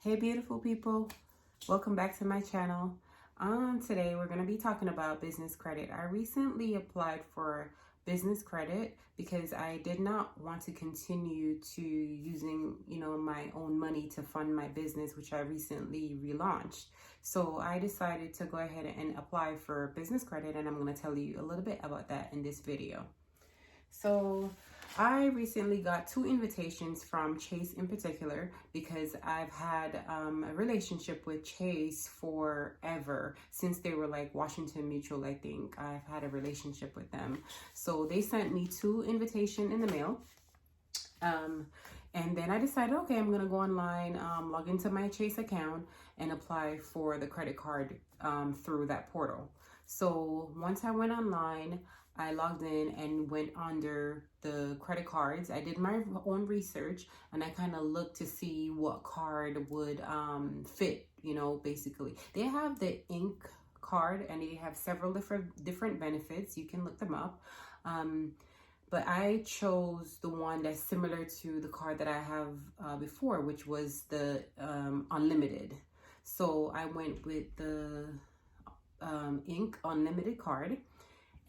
Hey beautiful people, welcome back to my channel. Today we're going to be talking about business credit. I recently applied for business credit because I did not want to continue to using my own money to fund my business, which I recently relaunched. So I decided to go ahead and apply for business credit, and I'm going to tell you a little bit about that in this video. So I recently got 2 invitations from Chase in particular because I've had a relationship with Chase forever, since they were like Washington Mutual. I think I've had a relationship with them. So they sent me 2 invitations in the mail. And then I decided, okay, I'm going to go online, log into my Chase account and apply for the credit card through that portal. So once I went online, I logged in and went under the credit cards. I did my own research and I kind of looked to see what card would fit, basically. They have the Ink card and they have several different benefits. You can look them up. But I chose the one that's similar to the card that I have before, which was the unlimited. So I went with the Ink unlimited card.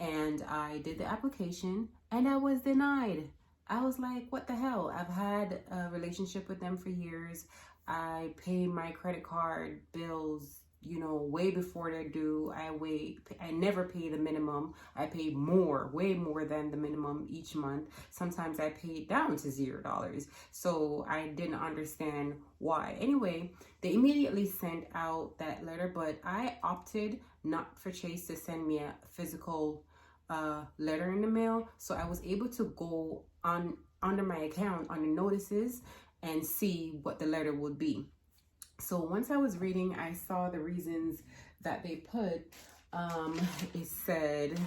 And I did the application and I was denied. I was like, what the hell? I've had a relationship with them for years. I pay my credit card bills, way before they're due. I never pay the minimum. I pay way more than the minimum each month. Sometimes I pay it down to $0. So I didn't understand why. Anyway, they immediately sent out that letter, but I opted not for Chase to send me a physical letter in the mail. So I was able to go under my account on the notices and see what the letter would be. So once I was reading, I saw the reasons that they put. It said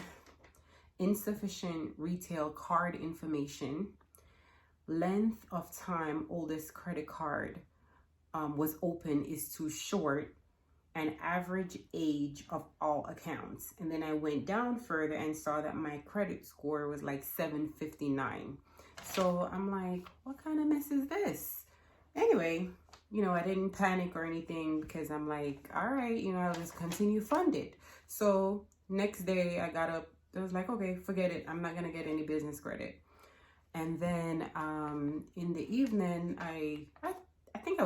insufficient retail card information, length of time oldest credit card was open is too short, and average age of all accounts. And then I went down further and saw that my credit score was like 759. So I'm like, what kind of mess is this? Anyway, I didn't panic or anything because I'm like, all right, I'll just continue funded. So next day I got up, I was like, okay, forget it. I'm not gonna get any business credit. And then in the evening, I think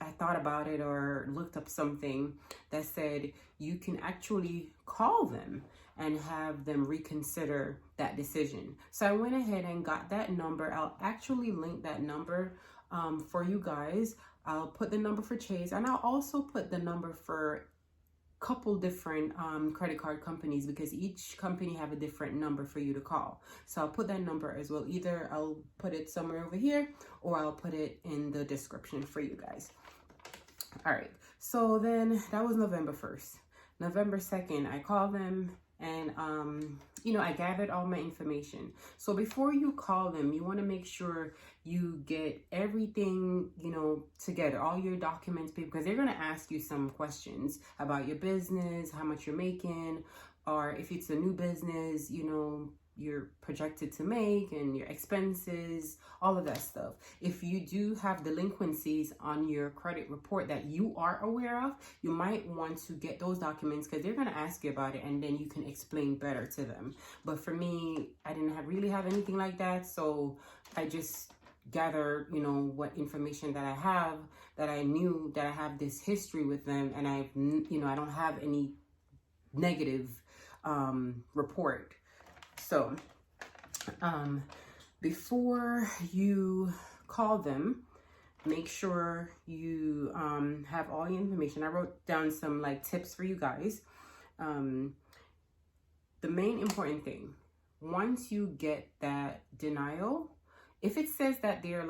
I thought about it or looked up something that said you can actually call them and have them reconsider that decision. So I went ahead and got that number. I'll actually link that number for you guys. I'll put the number for Chase, and I'll also put the number for a couple different credit card companies, because each company have a different number for you to call. So I'll put that number as well. Either I'll put it somewhere over here or I'll put it in the description for you guys. All right, so then that was November 1st. November 2nd, I called them and, I gathered all my information. So before you call them, you want to make sure you get everything, together, all your documents, because they're going to ask you some questions about your business, how much you're making, or if it's a new business, you're projected to make, and your expenses, all of that stuff. If you do have delinquencies on your credit report that you are aware of, you might want to get those documents, because they're going to ask you about it and then you can explain better to them. But for me, I didn't really have anything like that, so I just gather what information that I have, that I knew that I have this history with them, and I don't have any negative report. So before you call them, make sure you have all the information. I wrote down some tips for you guys. The main important thing, once you get that denial, if it says that they're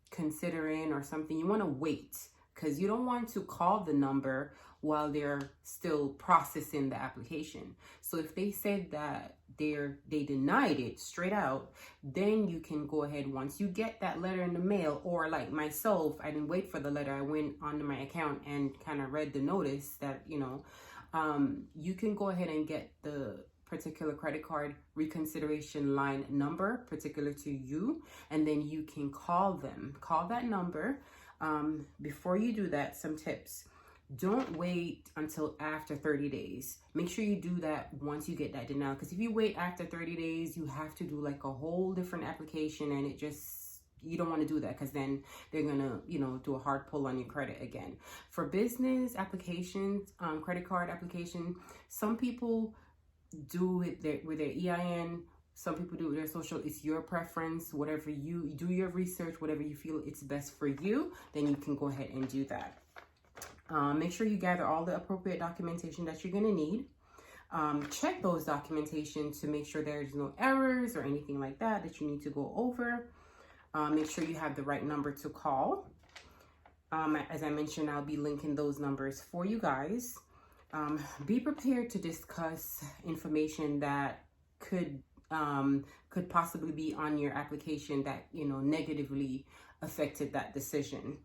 considering or something, you want to wait, because you don't want to call the number while they're still processing the application. So if they said that they denied it straight out, then you can go ahead, once you get that letter in the mail, or like myself, I didn't wait for the letter. I went onto my account and kind of read the notice that, you can go ahead and get the particular credit card reconsideration line number particular to you, and then you can call them, call that number. Before you do that, some tips. Don't wait until after 30 days. Make sure you do that once you get that denial. Because if you wait after 30 days, you have to do like a whole different application, and you don't want to do that, because then they're going to, do a hard pull on your credit again. For business applications, credit card application, some people do it with their EIN. Some people do it with their social. It's your preference. Whatever you do, your research, whatever you feel it's best for you, then you can go ahead and do that. Make sure you gather all the appropriate documentation that you're going to need. Check those documentation to make sure there's no errors or anything like that you need to go over. Make sure you have the right number to call. As I mentioned, I'll be linking those numbers for you guys. Be prepared to discuss information that could possibly be on your application that, negatively affected that decision.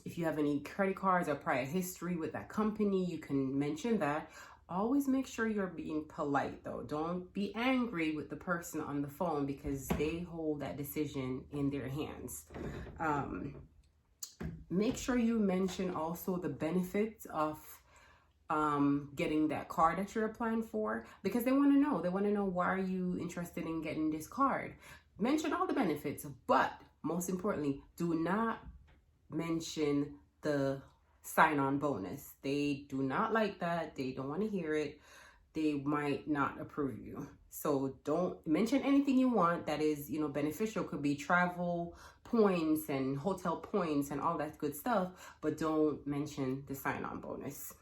If you have any credit cards or prior history with that company, you can mention that. Always make sure you're being polite, though. Don't be angry with the person on the phone, because they hold that decision in their hands. Make sure you mention also the benefits of getting that card that you're applying for, because they want to know. They want to know, why are you interested in getting this card? Mention all the benefits, but most importantly, do not mention the sign-on bonus. They do not like that. They don't want to hear it. They might not approve you. So don't mention anything you want that is, beneficial. Could be travel points and hotel points and all that good stuff, but don't mention the sign-on bonus.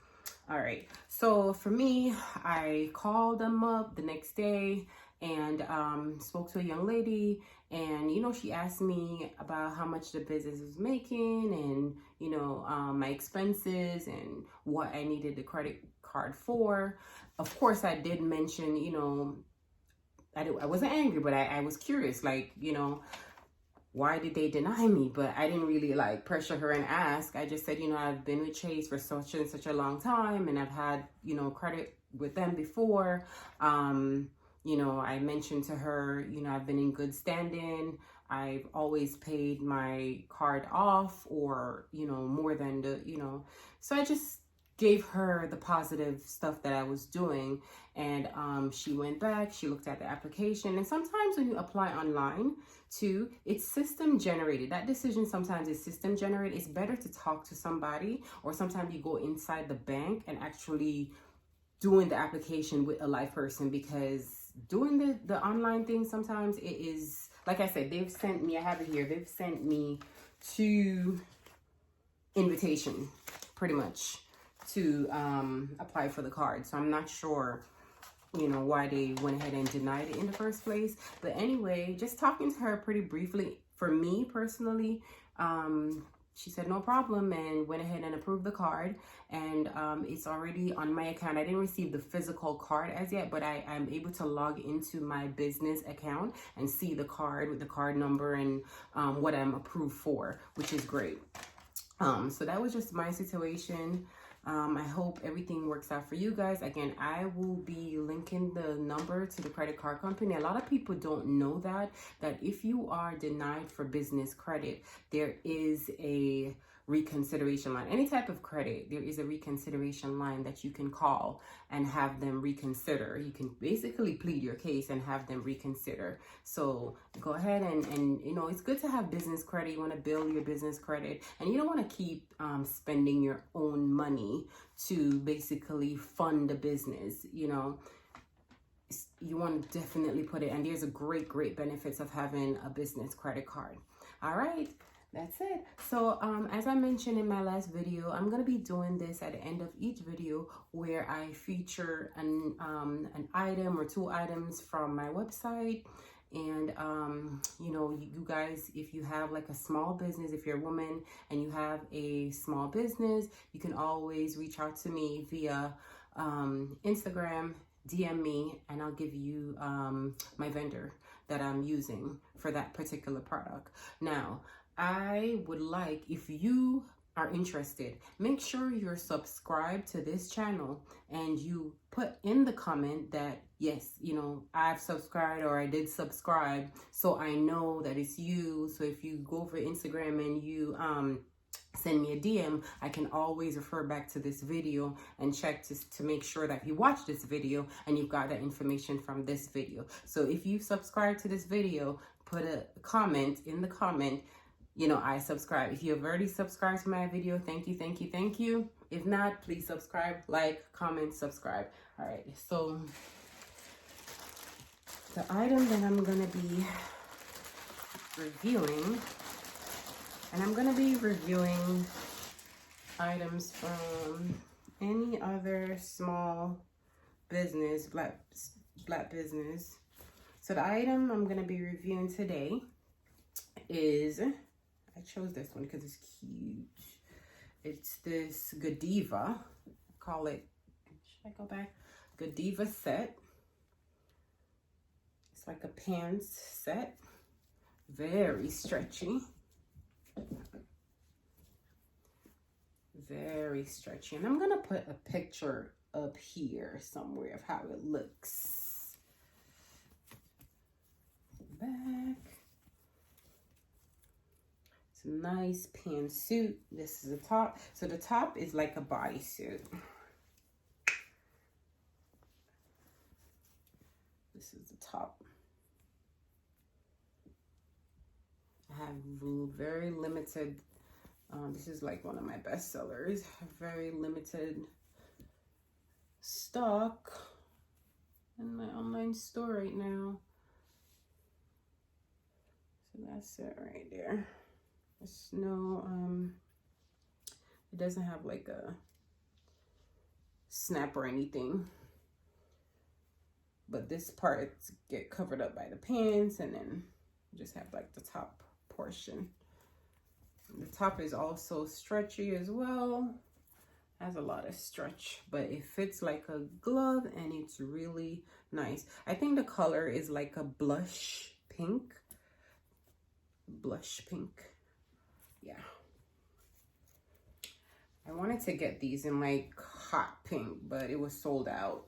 All right. So for me, I called them up the next day and spoke to a young lady, and she asked me about how much the business was making, and my expenses and what I needed the credit card for. Of course, I did mention, I wasn't angry, but I was curious, like, why did they deny me? But I didn't really pressure her and ask. I just said, I've been with Chase for such and such a long time, and I've had, credit with them before. I mentioned to her, I've been in good standing. I've always paid my card off, or, more than so I just gave her the positive stuff that I was doing. And she went back, she looked at the application. And sometimes when you apply online too, it's system generated. That decision sometimes is system generated. It's better to talk to somebody, or sometimes you go inside the bank and actually doing the application with a live person, because doing the online thing, sometimes it is, like I said, they've sent me, I have it here, they've sent me 2 invitation pretty much to apply for the card. So I'm not sure, why they went ahead and denied it in the first place. But anyway, just talking to her pretty briefly, for me personally, she said no problem, and went ahead and approved the card. And it's already on my account. I didn't receive the physical card as yet, but I'm able to log into my business account and see the card with the card number and what I'm approved for, which is great. So that was just my situation. I hope everything works out for you guys. Again, I will be linking the number to the credit card company. A lot of people don't know that if you are denied for business credit, there is a reconsideration line. Any type of credit, there is a reconsideration line that you can call and have them reconsider. You can basically plead your case and have them reconsider. So go ahead and it's good to have business credit. You want to build your business credit, and you don't want to keep spending your own money to basically fund a business. You want to definitely put it, and there's a great benefits of having a business credit card. All right. That's it. So as I mentioned in my last video, I'm going to be doing this at the end of each video, where I feature an item or 2 items from my website. And you guys, if you have like a small business, if you're a woman and you have a small business, you can always reach out to me via Instagram, DM me, and I'll give you my vendor that I'm using for that particular product. Now, I would like, if you are interested, make sure you're subscribed to this channel and you put in the comment that, yes, you know, I've subscribed or I did subscribe, so I know that it's you. So if you go over Instagram and you send me a DM, I can always refer back to this video and check to make sure that you watch this video and you've got that information from this video. So if you subscribe to this video, put a comment in the comment, you know, I subscribe. If you have already subscribed to my video, thank you, thank you, thank you. If not, please subscribe, like, comment, subscribe. All right, so the item that I'm gonna be reviewing, and I'm gonna be reviewing items from any other small business, black business. So the item I'm gonna be reviewing today is, I chose this one because it's huge. It's this Godiva, call it, should I go back? Godiva set. It's like a pants set, very stretchy. Very stretchy. And I'm gonna put a picture up here somewhere of how it looks. Back. It's a nice pantsuit. This is the top. So the top is like a bodysuit. This is the top. I have very limited, this is like one of my best sellers, very limited stock in my online store right now. So that's it right there. There's no, it doesn't have like a snap or anything. But this part get covered up by the pants, and then just have like the top portion. The top is also stretchy as well. Has a lot of stretch, but it fits like a glove and it's really nice. I think the color is like a blush pink. Blush pink. Yeah. I wanted to get these in like hot pink, but it was sold out.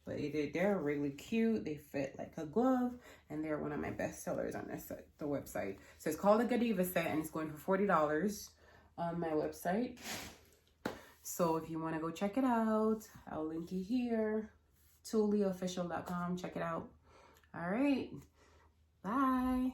But they're really cute. They fit like a glove, and they're one of my best sellers on the website. So it's called the Godiva set, and it's going for $40 on my website. So if you want to go check it out, I'll link you here. TuulieOfficial.com. Check it out. All right. Bye.